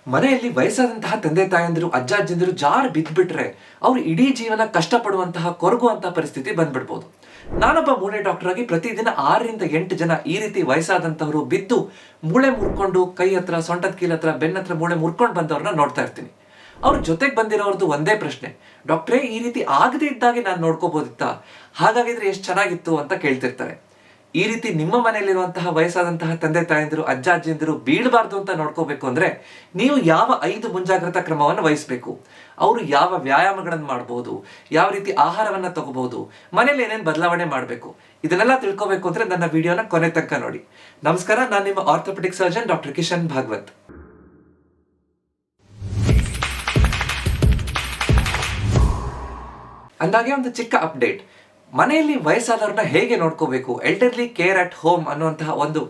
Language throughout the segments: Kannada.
ಮನೆಯಲ್ಲಿ ವಯಸ್ಸಾದಂತಹ ತಂದೆ ತಾಯಂದಿರು ಅಜ್ಜ ಅಜ್ಜಂದಿರು ಜಾರು ಬಿದ್ದುಬಿಟ್ರೆ ಅವ್ರು ಇಡೀ ಜೀವನ ಕಷ್ಟಪಡುವಂತಹ ಕೊರಗುವಂತಹ ಪರಿಸ್ಥಿತಿ ಬಂದ್ಬಿಡ್ಬೋದು. ನಾನೊಬ್ಬ ಮೂಳೆ ಡಾಕ್ಟರ್ ಆಗಿ ಪ್ರತಿದಿನ 6 ರಿಂದ 8 ಜನ ಈ ರೀತಿ ವಯಸ್ಸಾದಂತವರು ಬಿದ್ದು ಮೂಳೆ ಮುರ್ಕೊಂಡು ಕೈ ಹತ್ರ, ಸೊಂಟದ ಕೀಲ್ ಹತ್ರ, ಬೆನ್ನ ಹತ್ರ ಮೂಳೆ ಮುರ್ಕೊಂಡು ಬಂದವ್ರನ್ನ ನೋಡ್ತಾ ಇರ್ತೀನಿ. ಅವ್ರ ಜೊತೆಗೆ ಬಂದಿರೋರ್ದು ಒಂದೇ ಪ್ರಶ್ನೆ, ಡಾಕ್ಟ್ರೇ ಈ ರೀತಿ ಆಗದೆ ಇದ್ದಾಗೆ ನಾನು ನೋಡ್ಕೋಬೋದಿತ್ತಾ, ಹಾಗಾಗಿದ್ರೆ ಎಷ್ಟು ಚೆನ್ನಾಗಿತ್ತು ಅಂತ ಕೇಳ್ತಿರ್ತಾರೆ. ಈ ರೀತಿ ನಿಮ್ಮ ಮನೆಯಲ್ಲಿರುವಂತಹ ವಯಸ್ಸಾದಂತಹ ತಂದೆ ತಾಯಂದಿರು ಅಜ್ಜ ಅಜ್ಜಿಯಂದಿರು ಬೀಳಬಾರ್ದು ಅಂತ ನೋಡ್ಕೋಬೇಕು ಅಂದ್ರೆ ನೀವು ಯಾವ 5 ಮುಂಜಾಗ್ರತಾ ಕ್ರಮವನ್ನು ವಹಿಸಬೇಕು, ಅವರು ಯಾವ ವ್ಯಾಯಾಮಗಳನ್ನು ಮಾಡಬಹುದು, ಯಾವ ರೀತಿ ಆಹಾರವನ್ನ ತಗೋಬಹುದು, ಮನೇಲಿ ಏನೇನು ಬದಲಾವಣೆ ಮಾಡಬೇಕು, ಇದನ್ನೆಲ್ಲ ತಿಳ್ಕೋಬೇಕು ಅಂದ್ರೆ ನನ್ನ ವಿಡಿಯೋನ ಕೊನೆ ತನಕ ನೋಡಿ. ನಮಸ್ಕಾರ, ನಾನು ನಿಮ್ಮ orthopedic surgeon doctor Kishan Bhagwat. ಅಂದಾಗೆ ಒಂದು ಚಿಕ್ಕ ಅಪ್ಡೇಟ್. ಮನೆಯಲ್ಲಿ ವಯಸ್ಸಾದವ್ರನ್ನ ಹೇಗೆ ನೋಡ್ಕೋಬೇಕು, ಎಲ್ಡರ್ಲಿ ಕೇರ್ ಅಟ್ ಹೋಮ್ ಅನ್ನುವಂತಹ ಒಂದು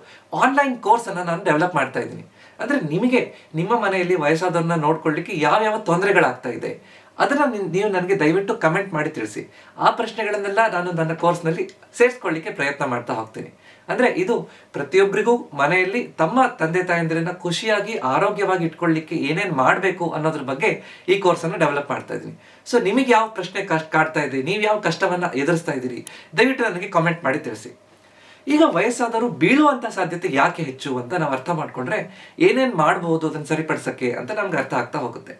ಆನ್ಲೈನ್ ಕೋರ್ಸ್ ಅನ್ನು ನಾನು ಡೆವಲಪ್ ಮಾಡ್ತಾ ಇದ್ದೀನಿ. ಅಂದ್ರೆ ನಿಮಗೆ ನಿಮ್ಮ ಮನೆಯಲ್ಲಿ ವಯಸ್ಸಾದವ್ರನ್ನ ನೋಡ್ಕೊಳ್ಳಿಕ್ಕೆ ಯಾವ ತೊಂದರೆಗಳಾಗ್ತಾ ಇದೆ ಅದನ್ನ ನೀವು ನನಗೆ ದಯವಿಟ್ಟು ಕಮೆಂಟ್ ಮಾಡಿ ತಿಳಿಸಿ. ಆ ಪ್ರಶ್ನೆಗಳನ್ನೆಲ್ಲ ನಾನು ನನ್ನ ಕೋರ್ಸ್ನಲ್ಲಿ ಸೇರಿಸ್ಕೊಳ್ಳಿಕ್ಕೆ ಪ್ರಯತ್ನ ಮಾಡ್ತಾ ಹೋಗ್ತೀನಿ. ಅಂದ್ರೆ ಇದು ಪ್ರತಿಯೊಬ್ಬರಿಗೂ ಮನೆಯಲ್ಲಿ ತಮ್ಮ ತಂದೆ ತಾಯಂದಿರನ್ನ ಖುಷಿಯಾಗಿ ಆರೋಗ್ಯವಾಗಿ ಇಟ್ಕೊಳ್ಳಿಕ್ಕೆ ಏನೇನು ಮಾಡಬೇಕು ಅನ್ನೋದ್ರ ಬಗ್ಗೆ ಈ ಕೋರ್ಸ್ ಅನ್ನು ಡೆವಲಪ್ ಮಾಡ್ತಾ ಇದ್ದೀನಿ. ಸೊ ನಿಮಗೆ ಯಾವ ಪ್ರಶ್ನೆ ಕಾಡ್ತಾ ಇದೆ, ನೀವು ಯಾವ ಕಷ್ಟವನ್ನ ಎದುರಿಸ್ತಾ ಇದ್ದೀರಿ, ದಯವಿಟ್ಟು ನನಗೆ ಕಾಮೆಂಟ್ ಮಾಡಿ ತಿಳಿಸಿ. ಈಗ ವಯಸ್ಸಾದವರು ಬೀಳುವಂತ ಸಾಧ್ಯತೆ ಯಾಕೆ ಹೆಚ್ಚು ಅಂತ ನಾವು ಅರ್ಥ ಮಾಡ್ಕೊಂಡ್ರೆ ಏನೇನು ಮಾಡಬಹುದು ಅದನ್ನು ಸರಿಪಡಿಸಕ್ಕೆ ಅಂತ ನಮ್ಗೆ ಅರ್ಥ ಆಗ್ತಾ ಹೋಗುತ್ತೆ.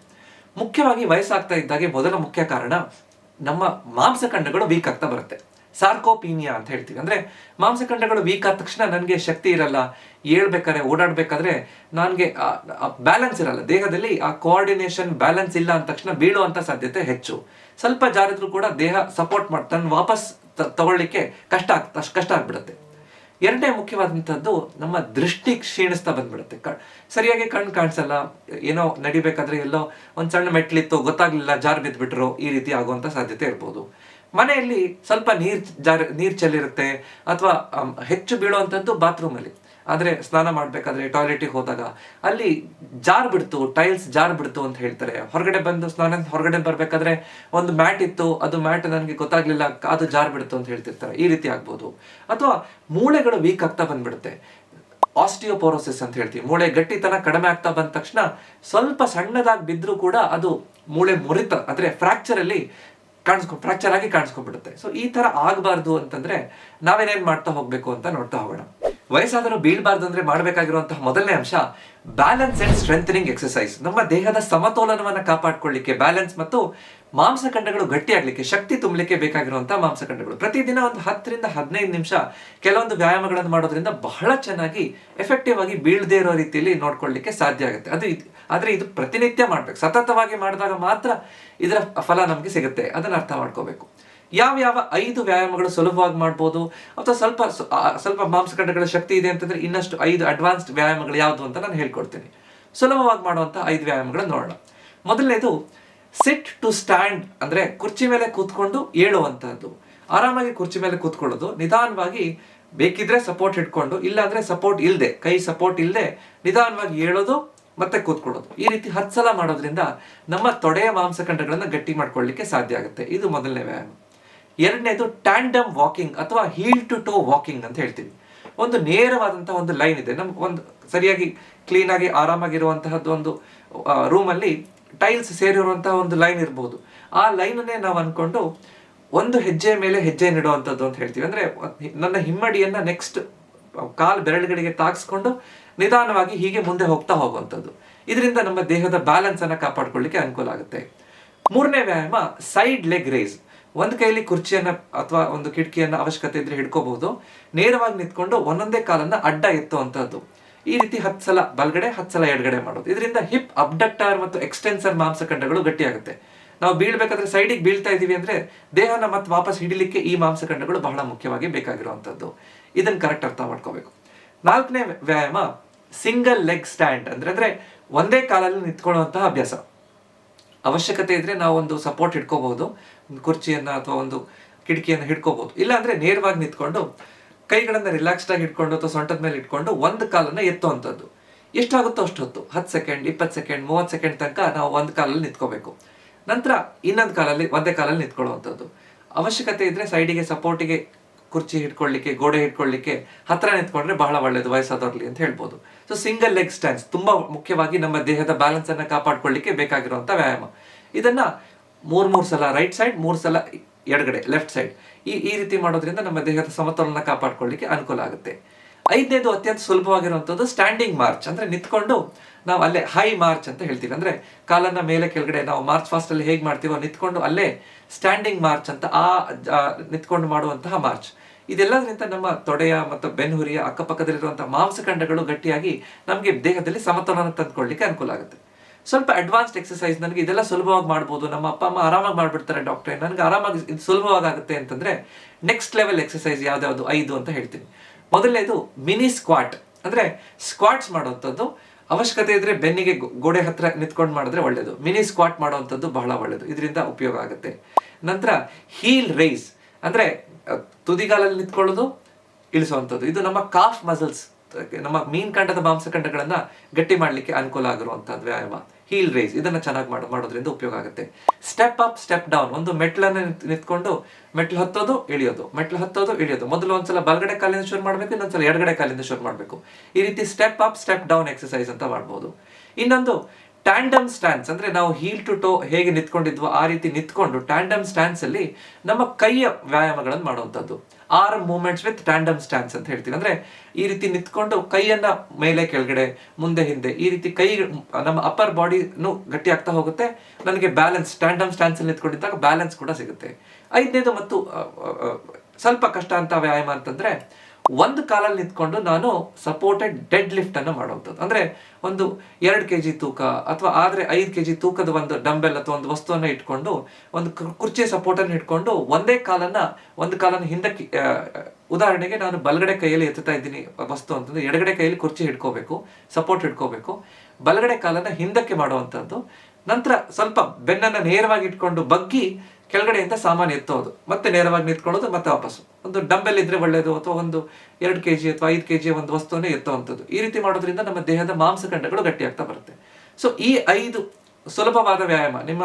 ಮುಖ್ಯವಾಗಿ ವಯಸ್ಸಾಗ್ತಾ ಇದ್ದಾಗೆ ಮೊದಲ ಮುಖ್ಯ ಕಾರಣ ನಮ್ಮ ಮಾಂಸಖಂಡಗಳು ವೀಕ್ ಆಗ್ತಾ ಬರುತ್ತೆ. ಸಾರ್ಕೋಪೀನಿಯಾ ಅಂತ ಹೇಳ್ತೀವಿ. ಅಂದ್ರೆ ಮಾಂಸಖಂಡಗಳು ವೀಕ್ ಆದ ತಕ್ಷಣ ನನಗೆ ಶಕ್ತಿ ಇರಲ್ಲ, ಹೇಳ್ಬೇಕಾದ್ರೆ ಓಡಾಡ್ಬೇಕಾದ್ರೆ ನನಗೆ ಬ್ಯಾಲೆನ್ಸ್ ಇರಲ್ಲ, ದೇಹದಲ್ಲಿ ಆ ಕೋಆರ್ಡಿನೇಷನ್ ಬ್ಯಾಲೆನ್ಸ್ ಇಲ್ಲ ಅಂದ ತಕ್ಷಣ ಬೀಳುವಂತ ಸಾಧ್ಯತೆ ಹೆಚ್ಚು. ಸ್ವಲ್ಪ ಜಾರಿದ್ರು ಕೂಡ ದೇಹ ಸಪೋರ್ಟ್ ಮಾಡ್ತಾನೆ, ವಾಪಸ್ ತಗೊಳ್ಳಿಕ್ಕೆ ಕಷ್ಟ ಆಗ್ಬಿಡುತ್ತೆ. ಎರಡನೇ ಮುಖ್ಯವಾದಂಥದ್ದು ನಮ್ಮ ದೃಷ್ಟಿ ಕ್ಷೀಣಿಸ್ತಾ ಬಂದ್ಬಿಡುತ್ತೆ. ಸರಿಯಾಗಿ ಕಣ್ಣು ಕಾಣಿಸಲ್ಲ, ಏನೋ ನಡಿಬೇಕಾದ್ರೆ ಎಲ್ಲೋ ಒಂದು ಸಣ್ಣ ಮೆಟ್ಲಿತ್ತು ಗೊತ್ತಾಗ್ಲಿಲ್ಲ, ಜಾರು ಬಿದ್ದುಬಿಟ್ರು, ಈ ರೀತಿ ಆಗುವಂಥ ಸಾಧ್ಯತೆ ಇರ್ಬೋದು. ಮನೆಯಲ್ಲಿ ಸ್ವಲ್ಪ ನೀರು ಚೆಲ್ಲಿರುತ್ತೆ ಅಥವಾ ಹೆಚ್ಚು ಬೀಳುವಂಥದ್ದು ಬಾತ್ರೂಮಲ್ಲಿ. ಆದರೆ ಸ್ನಾನ ಮಾಡಬೇಕಾದ್ರೆ ಟಾಯ್ಲೆಟಿಗೆ ಹೋದಾಗ ಅಲ್ಲಿ ಜಾರ್ ಬಿಡ್ತು, ಟೈಲ್ಸ್ ಜಾರ್ ಬಿಡ್ತು ಅಂತ ಹೇಳ್ತಾರೆ. ಹೊರಗಡೆ ಬಂದು ಹೊರಗಡೆ ಬರ್ಬೇಕಾದ್ರೆ ಒಂದು ಮ್ಯಾಟ್ ಇತ್ತು, ಅದು ಮ್ಯಾಟ್ ನನಗೆ ಗೊತ್ತಾಗ್ಲಿಲ್ಲ, ಅದು ಜಾರ್ ಬಿಡ್ತು ಅಂತ ಹೇಳ್ತಿರ್ತಾರೆ. ಈ ರೀತಿ ಆಗ್ಬೋದು. ಅಥವಾ ಮೂಳೆಗಳು ವೀಕ್ ಆಗ್ತಾ ಬಂದ್ಬಿಡುತ್ತೆ, ಆಸ್ಟಿಯೋಪೋರೋಸಿಸ್ ಅಂತ ಹೇಳ್ತೀವಿ. ಮೂಳೆ ಗಟ್ಟಿತನ ಕಡಿಮೆ ಆಗ್ತಾ ಬಂದ ತಕ್ಷಣ ಸ್ವಲ್ಪ ಸಣ್ಣದಾಗಿ ಬಿದ್ದರೂ ಕೂಡ ಅದು ಮೂಳೆ ಮುರಿತ ಅಂದ್ರೆ ಫ್ರಾಕ್ಚರ್ ಆಗಿ ಕಾಣಿಸ್ಕೊಂಡ್ಬಿಡುತ್ತೆ. ಸೊ ಈ ತರ ಆಗಬಾರ್ದು ಅಂತಂದ್ರೆ ನಾವೇನೇನ್ ಮಾಡ್ತಾ ಹೋಗ್ಬೇಕು ಅಂತ ನೋಡ್ತಾ ಹೋಗೋಣ. ವಯಸ್ಸಾದರೂ ಬೀಳ್ಬಾರ್ದು ಅಂದ್ರೆ ಮಾಡಬೇಕಾಗಿರುವಂತಹ ಮೊದಲನೇ ಅಂಶ ಬ್ಯಾಲೆನ್ಸ್ ಅಂಡ್ ಸ್ಟ್ರೆಂಥನಿಂಗ್ ಎಕ್ಸರ್ಸೈಸ್. ನಮ್ಮ ದೇಹದ ಸಮತೋಲನವನ್ನ ಕಾಪಾಡ್ಕೊಳ್ಳಿಕ್ಕೆ ಬ್ಯಾಲೆನ್ಸ್ ಮತ್ತು ಮಾಂಸಖಂಡಗಳು ಗಟ್ಟಿಯಾಗ್ಲಿಕ್ಕೆ, ಶಕ್ತಿ ತುಂಬಲಿಕ್ಕೆ ಬೇಕಾಗಿರುವಂತಹ ಮಾಂಸಖಂಡಗಳು ಪ್ರತಿದಿನ ಒಂದು 10 ರಿಂದ 15 ನಿಮಿಷ ಕೆಲವೊಂದು ವ್ಯಾಯಾಮಗಳನ್ನು ಮಾಡೋದ್ರಿಂದ ಬಹಳ ಚೆನ್ನಾಗಿ ಎಫೆಕ್ಟಿವ್ ಆಗಿ ಬೀಳದೇ ಇರೋ ರೀತಿಯಲ್ಲಿ ನೋಡ್ಕೊಳ್ಳಿಕ್ಕೆ ಸಾಧ್ಯ ಆಗುತ್ತೆ. ಆದ್ರೆ ಇದು ಪ್ರತಿನಿತ್ಯ ಮಾಡ್ಬೇಕು, ಸತತವಾಗಿ ಮಾಡಿದಾಗ ಮಾತ್ರ ಇದರ ಫಲ ನಮಗೆ ಸಿಗುತ್ತೆ. ಅದನ್ನ ಅರ್ಥ ಮಾಡ್ಕೋಬೇಕು. ಯಾವ 5 ವ್ಯಾಯಾಮಗಳು ಸುಲಭವಾಗಿ ಮಾಡ್ಬೋದು ಅಥವಾ ಸ್ವಲ್ಪ ಮಾಂಸಖಂಡಗಳ ಶಕ್ತಿ ಇದೆ ಅಂತಂದ್ರೆ ಇನ್ನಷ್ಟು 5 ಅಡ್ವಾನ್ಸ್ಡ್ ವ್ಯಾಯಾಮಗಳು ಯಾವುದು ಅಂತ ನಾನು ಹೇಳ್ಕೊಡ್ತೀನಿ. ಸುಲಭವಾಗಿ ಮಾಡುವಂತ 5 ವ್ಯಾಯಾಮಗಳನ್ನು ನೋಡೋಣ. ಮೊದಲನೇದು ಸಿಟ್ ಟು ಸ್ಟ್ಯಾಂಡ್, ಅಂದ್ರೆ ಕುರ್ಚಿ ಮೇಲೆ ಕೂತ್ಕೊಂಡು ಏಳುವಂತಹದ್ದು. ಆರಾಮಾಗಿ ಕುರ್ಚಿ ಮೇಲೆ ಕೂತ್ಕೊಳ್ಳೋದು, ನಿಧಾನವಾಗಿ ಬೇಕಿದ್ರೆ ಸಪೋರ್ಟ್ ಇಟ್ಕೊಂಡು, ಇಲ್ಲಾಂದ್ರೆ ಸಪೋರ್ಟ್ ಇಲ್ಲದೆ, ಕೈ ಸಪೋರ್ಟ್ ಇಲ್ಲದೆ ನಿಧಾನವಾಗಿ ಏಳೋದು ಮತ್ತೆ ಕೂತ್ಕೊಳ್ಳೋದು. ಈ ರೀತಿ 10 ಸಲ ಮಾಡೋದ್ರಿಂದ ನಮ್ಮ ತೊಡೆಯ ಮಾಂಸಖಂಡಗಳನ್ನ ಗಟ್ಟಿ ಮಾಡ್ಕೊಳ್ಳಿಕ್ಕೆ ಸಾಧ್ಯ ಆಗುತ್ತೆ. ಇದು ಮೊದಲನೇ ವ್ಯಾಯಾಮ. ಎರಡನೇದು ಟ್ಯಾಂಡಮ್ ವಾಕಿಂಗ್ ಅಥವಾ ಹೀಲ್ ಟು ಟೋ ವಾಕಿಂಗ್ ಅಂತ ಹೇಳ್ತೀವಿ. ಒಂದು ನೇರವಾದಂತಹ ಒಂದು ಲೈನ್ ಇದೆ, ಒಂದು ಸರಿಯಾಗಿ ಕ್ಲೀನ್ ಆಗಿ ಆರಾಮಾಗಿರುವಂತಹದ್ದು ಒಂದು ರೂಮಲ್ಲಿ ಟೈಲ್ಸ್ ಸೇರಿರುವಂತಹ ಒಂದು ಲೈನ್ ಇರ್ಬೋದು. ಆ ಲೈನನ್ನೇ ನಾವು ಅನ್ಕೊಂಡು ಒಂದು ಹೆಜ್ಜೆ ಮೇಲೆ ಹೆಜ್ಜೆ ನೀಡುವಂಥದ್ದು ಅಂತ ಹೇಳ್ತೀವಿ. ಅಂದ್ರೆ ನನ್ನ ಹಿಮ್ಮಡಿಯನ್ನ ನೆಕ್ಸ್ಟ್ ಕಾಲು ಬೆರಳುಗಳಿಗೆ ತಾಗಿಸ್ಕೊಂಡು ನಿಧಾನವಾಗಿ ಹೀಗೆ ಮುಂದೆ ಹೋಗುವಂಥದ್ದು. ಇದರಿಂದ ನಮ್ಮ ದೇಹದ ಬ್ಯಾಲೆನ್ಸ್ ಅನ್ನ ಕಾಪಾಡ್ಕೊಳ್ಳಿಕ್ಕೆ ಅನುಕೂಲ ಆಗುತ್ತೆ. ಮೂರನೇ ವ್ಯಾಯಾಮ ಸೈಡ್ ಲೆಗ್ ರೇಸ್. ಒಂದು ಕೈಯಲ್ಲಿ ಕುರ್ಚಿಯನ್ನ ಅಥವಾ ಒಂದು ಕಿಟಕಿಯನ್ನ ಅವಶ್ಯಕತೆ ಇದ್ರೆ ಹಿಡ್ಕೋಬಹುದು. ನೇರವಾಗಿ ನಿಂತ್ಕೊಂಡು ಒಂದೊಂದೇ ಕಾಲನ್ನ ಅಡ್ಡ ಎತ್ತುವಂತಹದ್ದು. ಈ ರೀತಿ 10 ಸಲ ಬಲಗಡೆ 10 ಸಲ ಎಡಗಡೆ ಮಾಡೋದು. ಇದರಿಂದ ಹಿಪ್ ಅಬ್ಡಕ್ಟರ್ ಮತ್ತು ಎಕ್ಸ್ಟೆನ್ಸರ್ ಮಾಂಸಖಂಡಗಳು ಗಟ್ಟಿಯಾಗುತ್ತೆ. ನಾವು ಬೀಳ್ಬೇಕಾದ್ರೆ ಸೈಡಿಗೆ ಬೀಳ್ತಾ ಇದೀವಿ ಅಂದ್ರೆ ದೇಹನ ಮತ್ತೆ ವಾಪಸ್ ಹಿಡಿಲಿಕ್ಕೆ ಈ ಮಾಂಸಖಂಡಗಳು ಬಹಳ ಮುಖ್ಯವಾಗಿ ಬೇಕಾಗಿರುವಂತದ್ದು. ಇದನ್ನ ಕರೆಕ್ಟ್ ಅರ್ಥ ಮಾಡ್ಕೋಬೇಕು. ನಾಲ್ಕನೇ ವ್ಯಾಯಾಮ ಸಿಂಗಲ್ ಲೆಗ್ ಸ್ಟ್ಯಾಂಡ್ ಅಂದ್ರೆ ಒಂದೇ ಕಾಲಲ್ಲಿ ನಿಂತ್ಕೊಳ್ಳುವಂತಹ ಅಭ್ಯಾಸ. ಅವಶ್ಯಕತೆ ಇದ್ರೆ ನಾವು ಒಂದು ಸಪೋರ್ಟ್ ಹಿಡ್ಕೋಬಹುದು, ಕುರ್ಚಿಯನ್ನ ಅಥವಾ ಒಂದು ಕಿಟಕಿಯನ್ನು ಹಿಡ್ಕೋಬಹುದು. ಇಲ್ಲ ಅಂದ್ರೆ ನೇರವಾಗಿ ನಿಂತ್ಕೊಂಡು ಕೈಗಳನ್ನ ರಿಲ್ಯಾಕ್ಸ್ಡ್ ಆಗಿ ಇಟ್ಕೊಂಡು ಅಥವಾ ಸೊಂಟದ ಮೇಲೆ ಇಟ್ಕೊಂಡು ಒಂದು ಕಾಲನ್ನ ಎತ್ತುವಂಥದ್ದು. ಎಷ್ಟಾಗುತ್ತೋ ಅಷ್ಟು ಹೊತ್ತು, 10 ಸೆಕೆಂಡ್, 20 ಸೆಕೆಂಡ್, 30 ಸೆಕೆಂಡ್ ತನಕ ನಾವು ಒಂದು ಕಾಲಲ್ಲಿ ನಿಂತ್ಕೋಬೇಕು. ನಂತರ ಇನ್ನೊಂದು ಕಾಲಲ್ಲಿ ಒಂದೇ ಕಾಲಲ್ಲಿ ನಿಂತ್ಕೊಳ್ಳುವಂಥದ್ದು. ಅವಶ್ಯಕತೆ ಇದ್ರೆ ಸೈಡಿಗೆ ಸಪೋರ್ಟಿಗೆ ಕುರ್ಚಿ ಹಿಡ್ಕೊಳ್ಳಿಕ್ಕೆ, ಗೋಡೆ ಹಿಡ್ಕೊಳ್ಳಿಕ್ಕೆ ಹತ್ರ ನಿಂತ್ಕೊಂಡ್ರೆ ಬಹಳ ಒಳ್ಳೇದು ವಯಸ್ಸಾದವ್ರಲ್ಲಿ ಅಂತ ಹೇಳ್ಬೋದು. ಸೊ ಸಿಂಗಲ್ ಲೆಗ್ ಸ್ಟ್ಯಾನ್ಸ್ ತುಂಬಾ ಮುಖ್ಯವಾಗಿ ನಮ್ಮ ದೇಹದ ಬ್ಯಾಲೆನ್ಸ್ ಅನ್ನ ಕಾಪಾಡ್ಕೊಳ್ಳಿಕ್ಕೆ ಬೇಕಾಗಿರುವಂತ ವ್ಯಾಯಾಮ. ಇದನ್ನ ಮೂರ್ ಸಲ ರೈಟ್ ಸೈಡ್, 3 ಸಲ ಎಡಗಡೆ ಲೆಫ್ಟ್ ಸೈಡ್, ಈ ರೀತಿ ಮಾಡೋದ್ರಿಂದ ನಮ್ಮ ದೇಹದ ಸಮತೋಲನ ಕಾಪಾಡ್ಕೊಳ್ಳಿಕ್ಕೆ ಅನುಕೂಲ ಆಗುತ್ತೆ. 5ನೇದು ಅತ್ಯಂತ ಸುಲಭವಾಗಿರುವಂತದ್ದು ಸ್ಟ್ಯಾಂಡಿಂಗ್ ಮಾರ್ಚ್. ಅಂದ್ರೆ ನಿಂತ್ಕೊಂಡು ನಾವು ಅಲ್ಲೇ ಹೈ ಮಾರ್ಚ್ ಅಂತ ಹೇಳ್ತೀವಿ. ಅಂದ್ರೆ ಕಾಲನ್ನ ಮೇಲೆ ಕೆಳಗಡೆ ನಾವು ಮಾರ್ಚ್ ಫಾಸ್ಟ್ ಅಲ್ಲಿ ಹೇಗೆ ಮಾಡ್ತೀವೋ ನಿಂತ್ಕೊಂಡು ಅಲ್ಲೇ ಸ್ಟ್ಯಾಂಡಿಂಗ್ ಮಾರ್ಚ್ ಅಂತ ನಿಂತ್ಕೊಂಡು ಮಾಡುವಂತಹ ಮಾರ್ಚ್. ಇದೆಲ್ಲದರಿಂದ ನಮ್ಮ ತೊಡೆಯ ಮತ್ತು ಬೆನ್ಹುರಿಯ ಅಕ್ಕಪಕ್ಕದಲ್ಲಿರುವಂತಹ ಮಾಂಸಖಂಡಗಳು ಗಟ್ಟಿಯಾಗಿ ನಮಗೆ ದೇಹದಲ್ಲಿ ಸಮತೋಲನ ತಂದ್ಕೊಳ್ಳಿಕ್ಕೆ ಅನುಕೂಲ ಆಗುತ್ತೆ. ಸ್ವಲ್ಪ ಅಡ್ವಾನ್ಸ್ಡ್ ಎಕ್ಸರ್ಸೈಸ್, ನನಗೆ ಇದೆಲ್ಲ ಸುಲಭವಾಗಿ ಮಾಡ್ಬೋದು, ನಮ್ಮ ಅಪ್ಪ ಅಮ್ಮ ಆರಾಮಾಗಿ ಮಾಡ್ಬಿಡ್ತಾರೆ ಡಾಕ್ಟ್ರೆ, ನನಗೆ ಆರಾಮಾಗಿ ಇದು ಸುಲಭವಾಗುತ್ತೆ ಅಂತಂದ್ರೆ ನೆಕ್ಸ್ಟ್ ಲೆವೆಲ್ ಎಕ್ಸರ್ಸೈಸ್ ಯಾವ್ದಾವ್ದು 5 ಅಂತ ಹೇಳ್ತೀನಿ. ಮೊದಲನೇದು ಮಿನಿ ಸ್ಕ್ವಾಟ್. ಅಂದ್ರೆ ಸ್ಕ್ವಾಟ್ಸ್ ಮಾಡುವಂಥದ್ದು ಅವಶ್ಯಕತೆ ಇದ್ರೆ ಬೆನ್ನಿಗೆ ಗೋಡೆ ಹತ್ರ ನಿಂತ್ಕೊಂಡು ಮಾಡಿದ್ರೆ ಒಳ್ಳೇದು. ಮಿನಿ ಸ್ಕ್ವಾಟ್ ಮಾಡುವಂಥದ್ದು ಬಹಳ ಒಳ್ಳೇದು, ಇದರಿಂದ ಉಪಯೋಗ ಆಗುತ್ತೆ. ನಂತರ ಹೀಲ್ ರೈಸ್ ಅಂದ್ರೆ ತುದಿಗಾಲಲ್ಲಿ ನಿಂತ್ಕೊಳ್ಳೋದು, ಇಳಿಸುವಂಥದ್ದು. ಇದು ನಮ್ಮ ಕಾಫ್ ಮಸಲ್ಸ್, ನಮ್ಮ ಮೀನ್ಕಂಡದ ಮಾಂಸಖಂಡಗಳನ್ನ ಗಟ್ಟಿ ಮಾಡ್ಲಿಕ್ಕೆ ಅನುಕೂಲ ಆಗಿರುವಂತಹದ್ದು ವ್ಯಾಯಾಮ ಹೀಲ್ ರೈಸ್. ಇದನ್ನ ಚೆನ್ನಾಗಿ ಮಾಡೋದ್ರಿಂದ ಉಪಯೋಗ ಆಗುತ್ತೆ. ಸ್ಟೆಪ್ ಅಪ್ ಸ್ಟೆಪ್ ಡೌನ್, ಒಂದು ಮೆಟ್ಲನ್ನ ನಿಂತ್ಕೊಂಡು ಮೆಟ್ಲು ಹತ್ತೋದು ಇಳಿಯೋದು, ಮೆಟ್ಲು ಹತ್ತೋದು ಇಳಿಯೋದು. ಮೊದಲು ಒಂದ್ಸಲ ಬಲಗಡೆ ಕಾಲಿಂದ ಶುರು ಮಾಡ್ಬೇಕು, ಇನ್ನೊಂದ್ಸಲ ಎಡಗಡೆ ಕಾಲಿಂದ ಶುರು ಮಾಡ್ಬೇಕು. ಈ ರೀತಿ step up step down exercise ಅಂತ ಮಾಡ್ಬೋದು. ಇನ್ನೊಂದು ಟ್ಯಾಂಡಮ್ ಸ್ಟ್ಯಾನ್ಸ್, ಅಂದ್ರೆ ನಾವು ಹೀಲ್ ಟು ಟೋ ಹೇಗೆ ನಿಂತ್ಕೊಂಡಿದ್ವೋ ಆ ರೀತಿ ನಿಂತ್ಕೊಂಡು ಟ್ಯಾಂಡಮ್ ಸ್ಟ್ಯಾನ್ಸ್ ಅಲ್ಲಿ ನಮ್ಮ ಕೈಯ ವ್ಯಾಯಾಮಗಳನ್ನು ಮಾಡುವಂಥದ್ದು. Arm movements with tandem stance ಅಂತ ಹೇಳ್ತೀವಿ. ಅಂದ್ರೆ ಈ ರೀತಿ ನಿಂತ್ಕೊಂಡು ಕೈಯನ್ನ ಮೇಲೆ ಕೆಳಗಡೆ ಮುಂದೆ ಹಿಂದೆ ಈ ರೀತಿ ಕೈ ನಮ್ಮ ಅಪ್ಪರ್ ಬಾಡಿನೂ ಗಟ್ಟಿ ಆಗ್ತಾ ಹೋಗುತ್ತೆ. ನನಗೆ ಬ್ಯಾಲೆನ್ಸ್ ಟ್ಯಾಂಡಮ್ ಸ್ಟ್ಯಾನ್ಸ್ ಅಲ್ಲಿ ನಿಂತ್ಕೊಂಡಿದ್ದಾಗ ಬ್ಯಾಲೆನ್ಸ್ ಕೂಡ ಸಿಗುತ್ತೆ. 5ನೇದು ಮತ್ತು ಸ್ವಲ್ಪ ಕಷ್ಟ ಅಂತ ವ್ಯಾಯಾಮ ಅಂತಂದ್ರೆ ಒಂದು ಕಾಲಲ್ಲಿ ನಿಂತ್ಕೊಂಡು ನಾನು ಸಪೋರ್ಟೆಡ್ ಡೆಡ್ ಲಿಫ್ಟ್ ಅನ್ನು ಮಾಡುವಂಥದ್ದು. ಅಂದ್ರೆ ಒಂದು 2 kg ತೂಕ ಅಥವಾ ಆದ್ರೆ 5 kg ತೂಕದ ಒಂದು ಡಂಬೆಲ್ ಅಥವಾ ಒಂದು ವಸ್ತುವನ್ನ ಇಟ್ಕೊಂಡು ಒಂದು ಕುರ್ಚಿ ಸಪೋರ್ಟ್ ಅನ್ನು ಇಟ್ಕೊಂಡು ಒಂದು ಕಾಲನ್ನ ಹಿಂದಕ್ಕೆ, ಉದಾಹರಣೆಗೆ ನಾನು ಬಲಗಡೆ ಕೈಯಲ್ಲಿ ಎತ್ತುತ್ತಾ ಇದ್ದೀನಿ ವಸ್ತು ಅಂತಂದ್ರೆ ಎಡಗಡೆ ಕೈಯಲ್ಲಿ ಕುರ್ಚಿ ಹಿಡ್ಕೋಬೇಕು, ಸಪೋರ್ಟ್ ಹಿಡ್ಕೋಬೇಕು, ಬಲಗಡೆ ಕಾಲನ್ನ ಹಿಂದಕ್ಕೆ ಮಾಡುವಂಥದ್ದು. ನಂತರ ಸ್ವಲ್ಪ ಬೆನ್ನನ್ನ ನೇರವಾಗಿ ಇಟ್ಕೊಂಡು ಬಗ್ಗಿ ಕೆಳಗಡೆಯಿಂದ ಸಾಮಾನು ಎತ್ತೋದು, ಮತ್ತೆ ನೇರವಾಗಿ ನಿಂತ್ಕೊಳ್ಳೋದು, ಮತ್ತೆ ವಾಪಸ್ಸು. ಒಂದು ಡಂಬೆಲ್ ಇದ್ರೆ ಒಳ್ಳೇದು, ಅಥವಾ ಒಂದು 2 kg ಅಥವಾ 5 kg ಒಂದು ವಸ್ತುವನ್ನೇ ಎತ್ತುವಂಥದ್ದು. ಈ ರೀತಿ ಮಾಡೋದ್ರಿಂದ ನಮ್ಮ ದೇಹದ ಮಾಂಸಖಂಡಗಳು ಗಟ್ಟಿ ಆಗ್ತಾ ಬರುತ್ತೆ. ಸೊ ಈ 5 ಸುಲಭವಾದ ವ್ಯಾಯಾಮ ನಿಮ್ಮ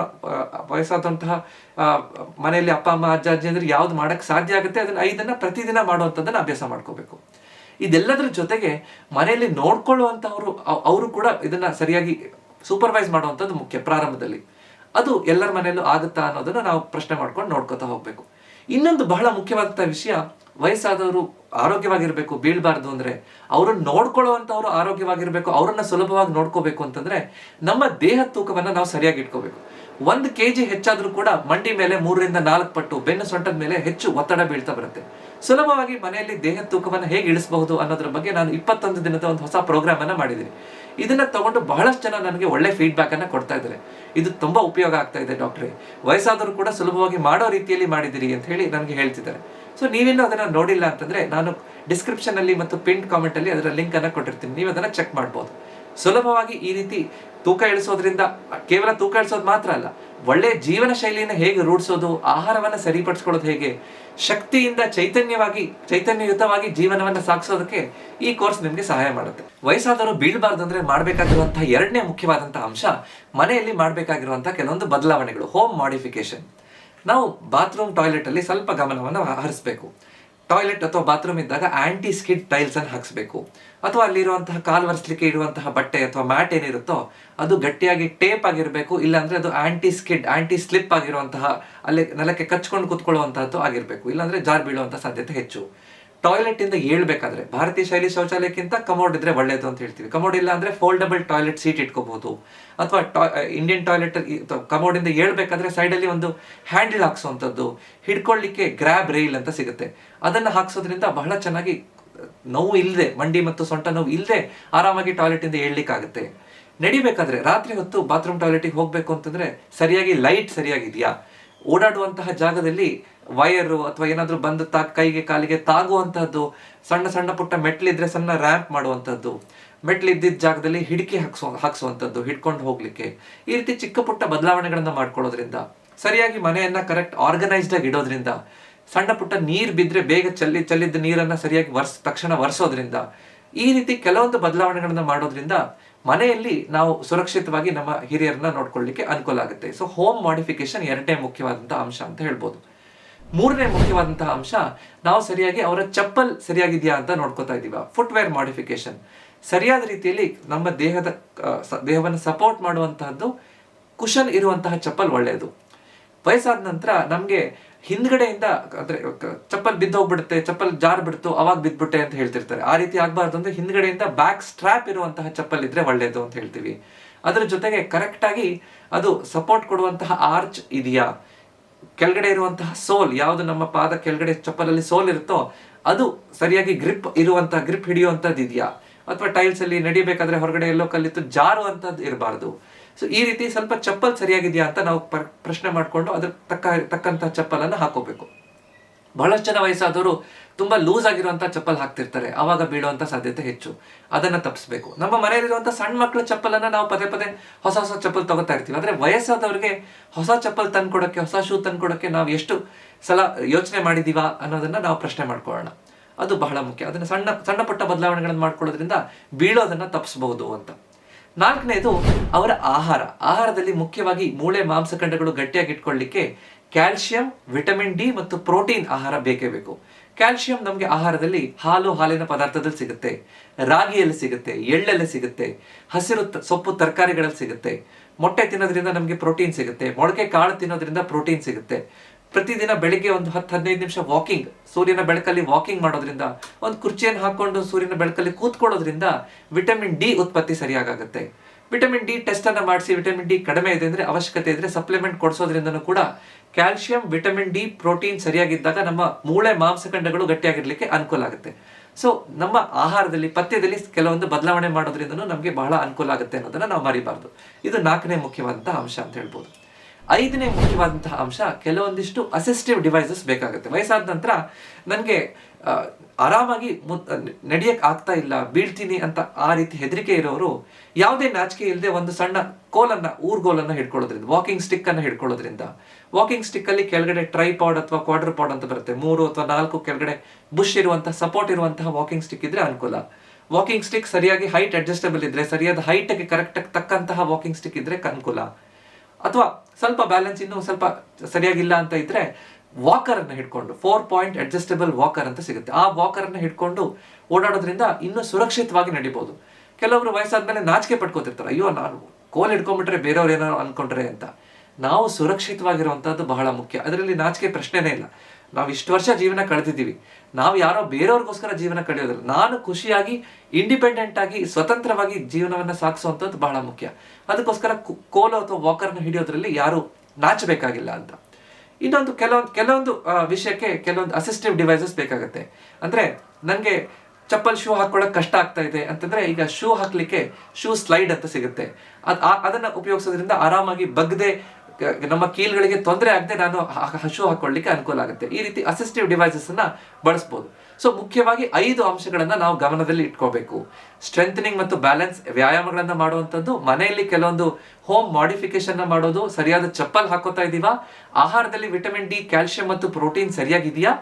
ವಯಸ್ಸಾದಂತಹ ಮನೆಯಲ್ಲಿ ಅಪ್ಪ ಅಮ್ಮ ಅಜ್ಜ ಅಜ್ಜಿ ಅಂದ್ರೆ ಯಾವ್ದು ಮಾಡಕ್ ಸಾಧ್ಯ ಆಗುತ್ತೆ ಅದನ್ನ 5 ಪ್ರತಿದಿನ ಮಾಡುವಂಥದ್ದನ್ನ ಅಭ್ಯಾಸ ಮಾಡ್ಕೋಬೇಕು. ಇದೆಲ್ಲದರ ಜೊತೆಗೆ ಮನೆಯಲ್ಲಿ ನೋಡ್ಕೊಳ್ಳುವಂತಹವರು ಅವರು ಕೂಡ ಇದನ್ನ ಸರಿಯಾಗಿ ಸೂಪರ್ವೈಸ್ ಮಾಡುವಂಥದ್ದು ಮುಖ್ಯ. ಪ್ರಾರಂಭದಲ್ಲಿ ಅದು ಎಲ್ಲರ ಮನೆಯಲ್ಲೂ ಆಗುತ್ತಾ ಅನ್ನೋದನ್ನ ನಾವು ಪ್ರಶ್ನೆ ಮಾಡ್ಕೊಂಡು ನೋಡ್ಕೊತಾ ಹೋಗ್ಬೇಕು. ಇನ್ನೊಂದು ಬಹಳ ಮುಖ್ಯವಾದಂತಹ ವಿಷಯ, ವಯಸ್ಸಾದವರು ಆರೋಗ್ಯವಾಗಿರ್ಬೇಕು, ಬೀಳ್ಬಾರ್ದು ಅಂದ್ರೆ ಅವ್ರನ್ನ ನೋಡ್ಕೊಳ್ಳುವಂತವ್ರು ಆರೋಗ್ಯವಾಗಿರ್ಬೇಕು, ಅವ್ರನ್ನ ಸುಲಭವಾಗಿ ನೋಡ್ಕೋಬೇಕು ಅಂತಂದ್ರೆ ನಮ್ಮ ದೇಹ ತೂಕವನ್ನ ನಾವು ಸರಿಯಾಗಿ ಇಟ್ಕೋಬೇಕು. 1 kg ಹೆಚ್ಚಾದ್ರೂ ಕೂಡ ಮಂಡಿ ಮೇಲೆ 3 ರಿಂದ 4 ಪಟ್ಟು, ಬೆನ್ನು ಸೊಂಟದ ಮೇಲೆ ಹೆಚ್ಚು ಒತ್ತಡ ಬೀಳ್ತಾ ಬರುತ್ತೆ. ಸುಲಭವಾಗಿ ಮನೆಯಲ್ಲಿ ದೇಹ ತೂಕವನ್ನು ಹೇಗೆ ಇಳಿಸಬಹುದು ಅನ್ನೋದ್ರ ಬಗ್ಗೆ ನಾನು 21 ದಿನದ ಒಂದು ಹೊಸ ಪ್ರೋಗ್ರಾಮ್ ಅನ್ನ ಮಾಡಿದ್ದೀನಿ. ಇದನ್ನ ತಗೊಂಡು ಬಹಳಷ್ಟು ಜನ ನನಗೆ ಒಳ್ಳೆ ಫೀಡ್ಬ್ಯಾಕ್ ಅನ್ನ ಕೊಡ್ತಾ ಇದ್ದಾರೆ. ಇದು ತುಂಬಾ ಉಪಯೋಗ ಆಗ್ತಾ ಇದೆ ಡಾಕ್ಟ್ರೆ, ವಯಸ್ಸಾದರೂ ಕೂಡ ಸುಲಭವಾಗಿ ಮಾಡೋ ರೀತಿಯಲ್ಲಿ ಮಾಡಿದಿರಿ ಅಂತ ಹೇಳಿ ನನಗೆ ಹೇಳ್ತಿದ್ದಾರೆ. ಸೊ ನೀವಿನ್ನೂ ಅದನ್ನ ನೋಡಿಲ್ಲ ಅಂತಂದ್ರೆ ನಾನು ಡಿಸ್ಕ್ರಿಪ್ಷನ್ ಅಲ್ಲಿ ಮತ್ತು ಪಿನ್ ಕಾಮೆಂಟ್ ಅಲ್ಲಿ ಅದರ ಲಿಂಕ್ ಅನ್ನ ಕೊಟ್ಟಿರ್ತೀನಿ, ನೀವು ಅದನ್ನ ಚೆಕ್ ಮಾಡ್ಬೋದು. ಸುಲಭವಾಗಿ ಈ ರೀತಿ ತೂಕ ಇಳಿಸೋದ್ರಿಂದ ಕೇವಲ ತೂಕ ಇಳಿಸೋದು ಮಾತ್ರ ಅಲ್ಲ, ಒಳ್ಳೆ ಜೀವನ ಶೈಲಿಯನ್ನು ಹೇಗೆ ರೂಢಿಸೋದು, ಆಹಾರವನ್ನ ಸರಿಪಡಿಸ್ಕೊಳ್ಳೋದು ಹೇಗೆ, ಶಕ್ತಿಯಿಂದ ಚೈತನ್ಯಯುತವಾಗಿ ಜೀವನವನ್ನ ಸಾಗಿಸೋದಕ್ಕೆ ಈ ಕೋರ್ಸ್ ನಿಮ್ಗೆ ಸಹಾಯ ಮಾಡುತ್ತೆ. ವಯಸ್ಸಾದವರು ಬೀಳ್ಬಾರ್ದು ಅಂದ್ರೆ ಮಾಡ್ಬೇಕಾಗಿರುವಂತಹ 2ನೇ ಮುಖ್ಯವಾದಂತಹ ಅಂಶ, ಮನೆಯಲ್ಲಿ ಮಾಡ್ಬೇಕಾಗಿರುವಂತಹ ಕೆಲವೊಂದು ಬದಲಾವಣೆಗಳು, ಹೋಮ್ ಮಾಡಿಫಿಕೇಶನ್. ನಾವು ಬಾತ್ರೂಮ್ ಟಾಯ್ಲೆಟ್ ಅಲ್ಲಿ ಸ್ವಲ್ಪ ಗಮನವನ್ನು ಹರಿಸಬೇಕು. ಟಾಯ್ಲೆಟ್ ಅಥವಾ ಬಾತ್ರೂಮ್ ಇದ್ದಾಗ ಆಂಟಿ ಸ್ಕಿಡ್ ಟೈಲ್ಸ್ ಅನ್ನು ಹಾಕ್ಸ್ಬೇಕು, ಅಥವಾ ಅಲ್ಲಿರುವಂತಹ ಕಾಲು ಒರೆಸ್ಲಿಕ್ಕೆ ಇರುವಂತಹ ಬಟ್ಟೆ ಅಥವಾ ಮ್ಯಾಟ್ ಏನಿರುತ್ತೋ ಅದು ಗಟ್ಟಿಯಾಗಿ ಟೇಪ್ ಆಗಿರಬೇಕು, ಇಲ್ಲಾಂದ್ರೆ ಅದು ಆಂಟಿ ಸ್ಲಿಪ್ ಆಗಿರುವಂತಹ, ಅಲ್ಲಿ ನೆಲಕ್ಕೆ ಕಚ್ಕೊಂಡು ಕುತ್ಕೊಳ್ಳುವಂತಹದ್ದು ಆಗಿರ್ಬೇಕು, ಇಲ್ಲಾಂದ್ರೆ ಜಾರ್ ಬೀಳುವಂತಹ ಸಾಧ್ಯತೆ ಹೆಚ್ಚು. ಟಾಯ್ಲೆಟ್ ಇಂದ ಏಳ್ಬೇಕಾದ್ರೆ ಭಾರತೀಯ ಶೈಲಿ ಶೌಚಾಲಯಕ್ಕಿಂತ ಕಮೋಡ್ ಇದ್ರೆ ಒಳ್ಳೇದು ಅಂತ ಹೇಳ್ತೀವಿ. ಕಮೋಡ್ ಇಲ್ಲ ಅಂದ್ರೆ ಫೋಲ್ಡಬಲ್ ಟಾಯ್ಲೆಟ್ ಸೀಟ್ ಇಟ್ಕೋಬಹುದು, ಅಥವಾ ಇಂಡಿಯನ್ ಟಾಯ್ಲೆಟ್ ಕಮೋಡ್ ಇಂದ ಏಳ್ಬೇಕಾದ್ರೆ ಸೈಡ್ ಅಲ್ಲಿ ಒಂದು ಹ್ಯಾಂಡಲ್ ಹಾಕ್ಸುವಂಥದ್ದು, ಹಿಡ್ಕೊಳ್ಳಿಕ್ಕೆ ಗ್ರಾಬ್ ರೈಲ್ ಅಂತ ಸಿಗುತ್ತೆ, ಅದನ್ನ ಹಾಕ್ಸೋದ್ರಿಂದ ಬಹಳ ಚೆನ್ನಾಗಿ ನೋವು ಇಲ್ಲದೆ, ಮಂಡಿ ಮತ್ತು ಸೊಂಟ ನೋವು ಇಲ್ಲದೆ ಆರಾಮಾಗಿ ಟಾಯ್ಲೆಟ್ ಇಂದ ಏಳ್ಲಿಕ್ಕಾಗುತ್ತೆ. ನಡಿಬೇಕಾದ್ರೆ ರಾತ್ರಿ ಹೊತ್ತು ಬಾತ್ರೂಮ್ ಟಾಯ್ಲೆಟಿಗೆ ಹೋಗ್ಬೇಕು ಅಂತಂದ್ರೆ ಸರಿಯಾಗಿ ಲೈಟ್ ಸರಿಯಾಗಿದೆಯಾ, ಓಡಾಡುವಂತಹ ಜಾಗದಲ್ಲಿ ವೈರು ಅಥವಾ ಏನಾದ್ರೂ ಬಂದು ಕೈಗೆ ಕಾಲಿಗೆ ತಾಗುವಂತಹದ್ದು, ಸಣ್ಣ ಸಣ್ಣ ಪುಟ್ಟ ಮೆಟ್ಲಿದ್ರೆ ಸಣ್ಣ ರ್ಯಾಂಪ್ ಮಾಡುವಂಥದ್ದು, ಮೆಟ್ಲಿದ್ದಿದ್ದ ಜಾಗದಲ್ಲಿ ಹಿಡಿಕೆ ಹಾಕ್ಸುವಂಥದ್ದು ಹಿಡ್ಕೊಂಡು ಹೋಗ್ಲಿಕ್ಕೆ, ಈ ರೀತಿ ಚಿಕ್ಕ ಪುಟ್ಟ ಬದಲಾವಣೆಗಳನ್ನ ಮಾಡ್ಕೊಳ್ಳೋದ್ರಿಂದ, ಸರಿಯಾಗಿ ಮನೆಯನ್ನ ಕರೆಕ್ಟ್ ಆರ್ಗನೈಸ್ಡ್ ಆಗಿ ಇಡೋದ್ರಿಂದ, ಸಣ್ಣ ಪುಟ್ಟ ನೀರು ಬಿದ್ದರೆ ಬೇಗ ಚೆಲ್ಲಿದ್ದ ನೀರನ್ನ ಸರಿಯಾಗಿ ತಕ್ಷಣ ಒರೆಸೋದ್ರಿಂದ, ಈ ರೀತಿ ಕೆಲವೊಂದು ಬದಲಾವಣೆಗಳನ್ನ ಮಾಡೋದ್ರಿಂದ ಮನೆಯಲ್ಲಿ ನಾವು ಸುರಕ್ಷಿತವಾಗಿ ನಮ್ಮ ಹಿರಿಯರನ್ನ ನೋಡ್ಕೊಳ್ಳಿಕ್ಕೆ ಅನುಕೂಲ ಆಗುತ್ತೆ. ಸೊ ಹೋಮ್ ಮಾಡಿಫಿಕೇಶನ್ 2ನೇ ಮುಖ್ಯವಾದಂತಹ ಅಂಶ ಅಂತ ಹೇಳ್ಬೋದು. ಮೂರನೇ ಮುಖ್ಯವಾದಂತಹ ಅಂಶ, ನಾವು ಸರಿಯಾಗಿ ಅವರ ಚಪ್ಪಲ್ ಸರಿಯಾಗಿದೆಯಾ ಅಂತ ನೋಡ್ಕೋತಾ ಇದೀವ. ಫುಟ್ವೇರ್ ಮಾಡಿಫಿಕೇಶನ್, ಸರಿಯಾದ ರೀತಿಯಲ್ಲಿ ನಮ್ಮ ದೇಹವನ್ನು ಸಪೋರ್ಟ್ ಮಾಡುವಂತಹದ್ದು ಕುಶನ್ ಇರುವಂತಹ ಚಪ್ಪಲ್ ಒಳ್ಳೆಯದು. ವಯಸ್ಸಾದ ನಂತರ ನಮ್ಗೆ ಹಿಂದ್ಗಡೆಯಿಂದ ಅಂದ್ರೆ ಚಪ್ಪಲ್ ಬಿದ್ದೋಗ್ಬಿಡುತ್ತೆ, ಚಪ್ಪಲ್ ಜಾರ್ ಬಿಡ್ತು ಅವಾಗ ಬಿದ್ಬಿಟ್ಟೆ ಅಂತ ಹೇಳ್ತಿರ್ತಾರೆ. ಆ ರೀತಿ ಆಗ್ಬಾರ್ದು ಅಂದ್ರೆ ಹಿಂದ್ಗಡೆಯಿಂದ ಬ್ಯಾಕ್ ಸ್ಟ್ರಾಪ್ ಇರುವಂತಹ ಚಪ್ಪಲ್ ಇದ್ರೆ ಒಳ್ಳೇದು ಅಂತ ಹೇಳ್ತೀವಿ. ಅದರ ಜೊತೆಗೆ ಕರೆಕ್ಟ್ ಆಗಿ ಅದು ಸಪೋರ್ಟ್ ಕೊಡುವಂತಹ ಆರ್ಚ್ ಇದೆಯಾ, ಕೆಳಗಡೆ ಇರುವಂತಹ ಸೋಲ್, ಯಾವುದು ನಮ್ಮ ಪಾದ ಕೆಳಗಡೆ ಚಪ್ಪಲಲ್ಲಿ ಸೋಲ್ ಇರುತ್ತೋ ಅದು ಸರಿಯಾಗಿ ಗ್ರಿಪ್ ಹಿಡಿಯುವಂತದ್ದು ಇದೆಯಾ, ಅಥವಾ ಟೈಲ್ಸ್ ಅಲ್ಲಿ ನಡಿಬೇಕಾದ್ರೆ ಹೊರಗಡೆ ಎಲ್ಲೋ ಕಲ್ಲಿತ್ತು ಜಾರುವಂತದ್ದು ಇರಬಾರ್ದು. ಸೊ ಈ ರೀತಿ ಸ್ವಲ್ಪ ಚಪ್ಪಲ್ ಸರಿಯಾಗಿದೆಯಾ ಅಂತ ನಾವು ಪ್ರಶ್ನೆ ಮಾಡಿಕೊಂಡು ಅದ್ರ ತಕ್ಕಂತಹ ಚಪ್ಪಲನ್ನು ಹಾಕೋಬೇಕು. ಬಹಳಷ್ಟು ಜನ ವಯಸ್ಸಾದವರು ತುಂಬಾ ಲೂಸ್ ಆಗಿರುವಂತಹ ಚಪ್ಪಲ್ ಹಾಕ್ತಿರ್ತಾರೆ, ಅವಾಗ ಬೀಳುವಂತ ಸಾಧ್ಯತೆ ಹೆಚ್ಚು. ಅದನ್ನ ತಪ್ಪಿಸ್ಬೇಕು. ನಮ್ಮ ಮನೆಯಲ್ಲಿರುವಂತಹ ಸಣ್ಣ ಮಕ್ಕಳ ಚಪ್ಪಲನ್ನ ನಾವು ಪದೇ ಪದೇ ಹೊಸ ಚಪ್ಪಲ್ ತಗೋತಾ ಇರ್ತೀವಿ. ಆದ್ರೆ ವಯಸ್ಸಾದವ್ರಿಗೆ ಹೊಸ ಚಪ್ಪಲ್ ತಂದ್ಕೊಡಕ್ಕೆ, ಹೊಸ ಶೂ ತಂದ್ಕೊಡಕ್ಕೆ ನಾವು ಎಷ್ಟು ಸಲ ಯೋಚನೆ ಮಾಡಿದೀವಾ ಅನ್ನೋದನ್ನ ನಾವು ಪ್ರಶ್ನೆ ಮಾಡ್ಕೊಳ್ಳೋಣ. ಅದು ಬಹಳ ಮುಖ್ಯ. ಅದನ್ನ ಸಣ್ಣ ಪುಟ್ಟ ಬದಲಾವಣೆಗಳನ್ನು ಮಾಡ್ಕೊಳ್ಳೋದ್ರಿಂದ ಬೀಳೋದನ್ನ ತಪ್ಪಿಸಬಹುದು ಅಂತ. ನಾಲ್ಕನೇದು ಅವರ ಆಹಾರದಲ್ಲಿ ಮುಖ್ಯವಾಗಿ ಮೂಳೆ ಮಾಂಸಖಂಡಗಳು ಗಟ್ಟಿಯಾಗಿ ಇಟ್ಕೊಳ್ಳಿಕ್ಕೆ ಕ್ಯಾಲ್ಸಿಯಂ, ವಿಟಮಿನ್ ಡಿ ಮತ್ತು ಪ್ರೋಟೀನ್ ಆಹಾರ ಬೇಕೇ ಬೇಕು. ಕ್ಯಾಲ್ಸಿಯಂ ನಮಗೆ ಆಹಾರದಲ್ಲಿ ಹಾಲಿನ ಪದಾರ್ಥದಲ್ಲಿ ಸಿಗುತ್ತೆ, ರಾಗಿಯಲ್ಲಿ ಸಿಗುತ್ತೆ, ಎಳ್ಳಲ್ಲಿ ಸಿಗುತ್ತೆ, ಹಸಿರು ಸೊಪ್ಪು ತರಕಾರಿಗಳಲ್ಲಿ ಸಿಗುತ್ತೆ. ಮೊಟ್ಟೆ ತಿನ್ನೋದ್ರಿಂದ ನಮಗೆ ಪ್ರೋಟೀನ್ ಸಿಗುತ್ತೆ, ಮೊಳಕೆ ಕಾಳು ತಿನ್ನೋದ್ರಿಂದ ಪ್ರೋಟೀನ್ ಸಿಗುತ್ತೆ. ಪ್ರತಿದಿನ ಬೆಳಿಗ್ಗೆ ಒಂದು 10-15 ನಿಮಿಷ ವಾಕಿಂಗ್, ಸೂರ್ಯನ ಬೆಳಕಲ್ಲಿ ವಾಕಿಂಗ್ ಮಾಡೋದ್ರಿಂದ, ಒಂದು ಕುರ್ಚಿಯನ್ನು ಹಾಕೊಂಡು ಸೂರ್ಯನ ಬೆಳಕಲ್ಲಿ ಕೂತ್ಕೊಳ್ಳೋದ್ರಿಂದ ವಿಟಮಿನ್ ಡಿ ಉತ್ಪತ್ತಿ ಸರಿಯಾಗುತ್ತೆ. ವಿಟಮಿನ್ ಡಿ ಟೆಸ್ಟ್ ಅನ್ನ ಮಾಡಿಸಿ ವಿಟಮಿನ್ ಡಿ ಕಡಿಮೆ ಇದೆ ಅಂದ್ರೆ, ಅವಶ್ಯಕತೆ ಇದ್ರೆ ಸಪ್ಲಿಮೆಂಟ್ ಕೊಡಿಸೋದ್ರಿಂದನೂ ಕೂಡ ಕ್ಯಾಲ್ಸಿಯಂ, ವಿಟಮಿನ್ ಡಿ, ಪ್ರೋಟೀನ್ ಸರಿಯಾಗಿದ್ದಾಗ ನಮ್ಮ ಮೂಳೆ ಮಾಂಸಖಂಡಗಳು ಗಟ್ಟಿಯಾಗಿರ್ಲಿಕ್ಕೆ ಅನುಕೂಲ ಆಗುತ್ತೆ. ಸೊ ನಮ್ಮ ಆಹಾರದಲ್ಲಿ, ಪಥ್ಯದಲ್ಲಿ ಕೆಲವೊಂದು ಬದಲಾವಣೆ ಮಾಡೋದ್ರಿಂದನೂ ನಮಗೆ ಬಹಳ ಅನುಕೂಲ ಆಗುತ್ತೆ ಅನ್ನೋದನ್ನ ನಾವು ಮರಿಬಾರ್ದು. ಇದು 4ನೇ ಮುಖ್ಯವಾದಂತಹ ಅಂಶ ಅಂತ ಹೇಳ್ಬೋದು. 5ನೇ ಮುಖ್ಯವಾದಂತಹ ಅಂಶ, ಕೆಲವೊಂದಿಷ್ಟು ಅಸಿಸ್ಟಿವ್ ಡಿವೈಸಸ್ ಬೇಕಾಗುತ್ತೆ. ವಯಸ್ಸಾದ ನಂತರ ನನಗೆ ಆರಾಮಾಗಿ ನಡೆಯಕ್ ಆಗ್ತಾ ಇಲ್ಲ, ಬೀಳ್ತೀನಿ ಅಂತ ಆ ರೀತಿ ಹೆದರಿಕೆ ಇರೋರು ಯಾವುದೇ ನಾಚಿಕೆ ಇಲ್ಲದೆ ಒಂದು ಸಣ್ಣ ಊರ್ಗೋಲನ್ನ ಹಿಡ್ಕೊಳ್ಳೋದ್ರಿಂದ, ವಾಕಿಂಗ್ ಸ್ಟಿಕ್ ಅನ್ನ ಹಿಡ್ಕೊಳ್ಳೋದ್ರಿಂದ, ವಾಕಿಂಗ್ ಸ್ಟಿಕ್ ಅಲ್ಲಿ ಕೆಳಗಡೆ ಟ್ರೈಪಾಡ್ ಅಥವಾ ಕ್ವಾಡ್ರ್ ಪಾಡ್ ಅಂತ ಬರುತ್ತೆ, 3 ಅಥವಾ 4 ಕೆಳಗಡೆ ಬುಷ್ ಇರುವಂತಹ, ಸಪೋರ್ಟ್ ಇರುವಂತಹ ವಾಕಿಂಗ್ ಸ್ಟಿಕ್ ಇದ್ರೆ ಅನುಕೂಲ. ವಾಕಿಂಗ್ ಸ್ಟಿಕ್ ಸರಿಯಾಗಿ ಹೈಟ್ ಅಡ್ಜಸ್ಟಬಲ್ ಇದ್ರೆ, ಸರಿಯಾದ ಹೈಟ್ಗೆ ಕರೆಕ್ಟ್ ತಕ್ಕಂತಹ ವಾಕಿಂಗ್ ಸ್ಟಿಕ್ ಇದ್ರೆ ಅನುಕೂಲ. ಅಥವಾ ಸ್ವಲ್ಪ ಬ್ಯಾಲೆನ್ಸ್ ಇನ್ನೂ ಸ್ವಲ್ಪ ಸರಿಯಾಗಿಲ್ಲ ಅಂತ ಇದ್ರೆ ವಾಕರ್ ಅನ್ನ ಹಿಡ್ಕೊಂಡು, 4 ಪಾಯಿಂಟ್ ಅಡ್ಜಸ್ಟಬಲ್ ವಾಕರ್ ಅಂತ ಸಿಗುತ್ತೆ, ಆ ವಾಕರ್ ಅನ್ನ ಹಿಡ್ಕೊಂಡು ಓಡಾಡೋದ್ರಿಂದ ಇನ್ನೂ ಸುರಕ್ಷಿತವಾಗಿ ನಡಿಬಹುದು. ಕೆಲವರು ವಯಸ್ಸಾದ್ಮೇಲೆ ನಾಚಿಕೆ ಪಡ್ಕೋತಿರ್ತಾರೆ, ಅಯ್ಯೋ ನಾನು ಕೋಲ್ ಹಿಡ್ಕೊಂಡ್ಬಿಟ್ರೆ ಬೇರೆಯವ್ರು ಏನಾರು ಅನ್ಕೊಂಡ್ರೆ ಅಂತ. ನಾವು ಸುರಕ್ಷಿತವಾಗಿರುವಂತಹದ್ದು ಬಹಳ ಮುಖ್ಯ. ಅದರಲ್ಲಿ ನಾಚಿಕೆ ಪ್ರಶ್ನೆನೇ ಇಲ್ಲ. ನಾವು ಇಷ್ಟು ವರ್ಷ ಜೀವನ ಕಳೆದಿದ್ದೀವಿ, ನಾವು ಯಾರೋ ಬೇರೆಯವ್ರಿಗೋಸ್ಕರ ಜೀವನ ಕಳೆಯೋದಿಲ್ಲ. ನಾನು ಖುಷಿಯಾಗಿ ಇಂಡಿಪೆಂಡೆಂಟ್ ಆಗಿ ಸ್ವತಂತ್ರವಾಗಿ ಜೀವನವನ್ನ ಸಾಗಿಸುವಂಥದ್ದು ಬಹಳ ಮುಖ್ಯ. ಅದಕ್ಕೋಸ್ಕರ ಕೋಲು ಅಥವಾ ವಾಕರ್ನ ಹಿಡಿಯೋದ್ರಲ್ಲಿ ಯಾರು ನಾಚಬೇಕಾಗಿಲ್ಲ ಅಂತ. ಇನ್ನೊಂದು ಕೆಲವೊಂದು ವಿಷಯಕ್ಕೆ ಕೆಲವೊಂದು ಅಸಿಸ್ಟಿವ್ ಡಿವೈಸಸ್ ಬೇಕಾಗುತ್ತೆ. ಅಂದ್ರೆ ನನಗೆ ಚಪ್ಪಲ್ ಶೂ ಹಾಕೊಳ್ಳೋಕೆ ಕಷ್ಟ ಆಗ್ತಾ ಇದೆ ಅಂತಂದ್ರೆ, ಈಗ ಶೂ ಹಾಕ್ಲಿಕ್ಕೆ ಶೂ ಸ್ಲೈಡ್ ಅಂತ ಸಿಗುತ್ತೆ. ಅದನ್ನ ಉಪಯೋಗಿಸೋದ್ರಿಂದ ಆರಾಮಾಗಿ ಬಗ್ಗದೆ ನಮ್ಮ ಕೀಲ್ಗಳಿಗೆ ತೊಂದರೆ ಆಗದೆ ನಾನು ಶೂ ಹಾಕೊಳ್ಳಿಕ್ಕೆ ಅನುಕೂಲ ಆಗುತ್ತೆ. ಈ ರೀತಿ ಅಸಿಸ್ಟಿವ್ ಡಿವೈಸಸ್ ಅನ್ನ ಬಳಸಬಹುದು. ಸೊ ಮುಖ್ಯವಾಗಿ 5 ಅಂಶಗಳನ್ನ ನಾವು ಗಮನದಲ್ಲಿ ಇಟ್ಕೋಬೇಕು. ಸ್ಟ್ರೆಂಥನಿಂಗ್ ಮತ್ತು ಬ್ಯಾಲೆನ್ಸ್ ವ್ಯಾಯಾಮಗಳನ್ನ ಮಾಡುವಂಥದ್ದು, ಮನೆಯಲ್ಲಿ ಕೆಲವೊಂದು ಹೋಮ್ ಮಾಡಿಫಿಕೇಶನ್ ಮಾಡೋದು, ಸರಿಯಾದ ಚಪ್ಪಲ್ ಹಾಕೋತಾ ಇದೀವಾ, ಆಹಾರದಲ್ಲಿ ವಿಟಮಿನ್ ಡಿ, ಕ್ಯಾಲ್ಸಿಯಂ ಮತ್ತು ಪ್ರೋಟೀನ್ ಸರಿಯಾಗಿದೆಯಾ,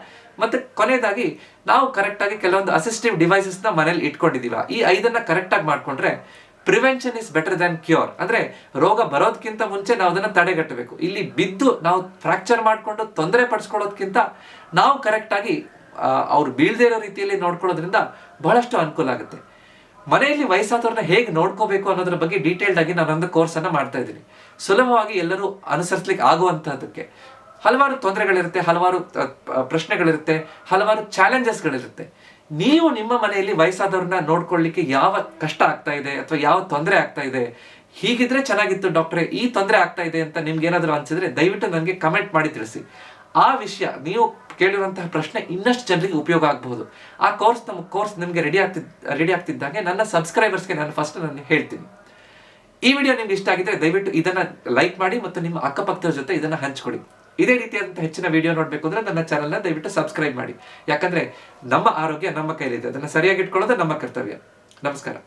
ಮತ್ತೆ ಕೊನೆಯದಾಗಿ ನಾವು ಕರೆಕ್ಟ್ ಆಗಿ ಕೆಲವೊಂದು ಅಸಿಸ್ಟಿವ್ ಡಿವೈಸಸ್ ನ ಮನೇಲಿ ಇಟ್ಕೊಂಡಿದೀವ. ಈ 5ಅನ್ನ ಕರೆಕ್ಟ್ ಆಗಿ ಮಾಡ್ಕೊಂಡ್ರೆ prevention is better than cure. ಅಂದ್ರೆ ರೋಗ ಬರೋದಕ್ಕಿಂತ ಮುಂಚೆ ನಾವು ಅದನ್ನ ತಡೆಗಟ್ಟಬೇಕು. ಇಲ್ಲಿ ಬಿದ್ದು ನಾವು ಫ್ರಾಕ್ಚರ್ ಮಾಡ್ಕೊಂಡು ತೊಂದರೆ ಪಡಿಸ್ಕೊಳ್ಳೋದಕ್ಕಿಂತ ನಾವು ಕರೆಕ್ಟ್ ಆಗಿ ಅವ್ರು ಬೀಳದೇ ಇರೋ ರೀತಿಯಲ್ಲಿ ನೋಡ್ಕೊಳ್ಳೋದ್ರಿಂದ ಬಹಳಷ್ಟು ಅನುಕೂಲ ಆಗುತ್ತೆ. ಮನೆಯಲ್ಲಿ ವಯಸ್ಸಾದವ್ರನ್ನ ಹೇಗೆ ನೋಡ್ಕೋಬೇಕು ಅನ್ನೋದ್ರ ಬಗ್ಗೆ ಡೀಟೇಲ್ಡ್ ಆಗಿ ನಾನೊಂದು ಕೋರ್ಸ್ ಅನ್ನ ಮಾಡ್ತಾ ಇದ್ದೀನಿ. ಸುಲಭವಾಗಿ ಎಲ್ಲರೂ ಅನುಸರಿಸ್ಲಿಕ್ಕೆ ಆಗುವಂತಹದಕ್ಕೆ. ಹಲವಾರು ತೊಂದರೆಗಳಿರುತ್ತೆ, ಹಲವಾರು ಪ್ರಶ್ನೆಗಳಿರುತ್ತೆ, ಹಲವಾರು ಚಾಲೆಂಜಸ್ಗಳಿರುತ್ತೆ. ನೀವು ನಿಮ್ಮ ಮನೆಯಲ್ಲಿ ವಯಸ್ಸಾದವ್ರನ್ನ ನೋಡ್ಕೊಳ್ಳಿಕ್ಕೆ ಯಾವ ಕಷ್ಟ ಆಗ್ತಾ ಇದೆ ಅಥವಾ ಯಾವ ತೊಂದರೆ ಆಗ್ತಾ ಇದೆ, ಹೀಗಿದ್ರೆ ಚೆನ್ನಾಗಿತ್ತು ಡಾಕ್ಟ್ರೆ, ಈ ತೊಂದರೆ ಆಗ್ತಾ ಇದೆ ಅಂತ ನಿಮ್ಗೆ ಏನಾದರೂ ಅನ್ಸಿದ್ರೆ ದಯವಿಟ್ಟು ನನಗೆ ಕಮೆಂಟ್ ಮಾಡಿ ತಿಳಿಸಿ. ಆ ವಿಷಯ, ನೀವು ಕೇಳಿರುವಂತಹ ಪ್ರಶ್ನೆ ಇನ್ನಷ್ಟು ಜನರಿಗೆ ಉಪಯೋಗ ಆಗಬಹುದು. ಆ ಕೋರ್ಸ್ ನಿಮಗೆ ರೆಡಿ ಆಗ್ತಿದ್ದಂಗೆ ನನ್ನ ಸಬ್ಸ್ಕ್ರೈಬರ್ಸ್ಗೆ ನಾನು ಹೇಳ್ತೀನಿ. ಈ ವಿಡಿಯೋ ನಿಮ್ಗೆ ಇಷ್ಟ ಆಗಿದ್ರೆ ದಯವಿಟ್ಟು ಇದನ್ನ ಲೈಕ್ ಮಾಡಿ ಮತ್ತು ನಿಮ್ಮ ಅಕ್ಕಪಕ್ಕದ ಜೊತೆ ಇದನ್ನ ಹಂಚ್ಕೊಳ್ಳಿ. ಇದೇ ರೀತಿಯಾದಂತಹ ಹೆಚ್ಚಿನ ವಿಡಿಯೋ ನೋಡ್ಬೇಕು ಅಂದ್ರೆ ನನ್ನ ಚಾನೆಲ್ನ ದಯವಿಟ್ಟು ಸಬ್ಸ್ಕ್ರೈಬ್ ಮಾಡಿ. ಯಾಕಂದ್ರೆ ನಮ್ಮ ಆರೋಗ್ಯ ನಮ್ಮ ಕೈಲಿದೆ, ಅದನ್ನ ಸರಿಯಾಗಿ ಇಟ್ಕೊಳ್ಳೋದು ನಮ್ಮ ಕರ್ತವ್ಯ. ನಮಸ್ಕಾರ.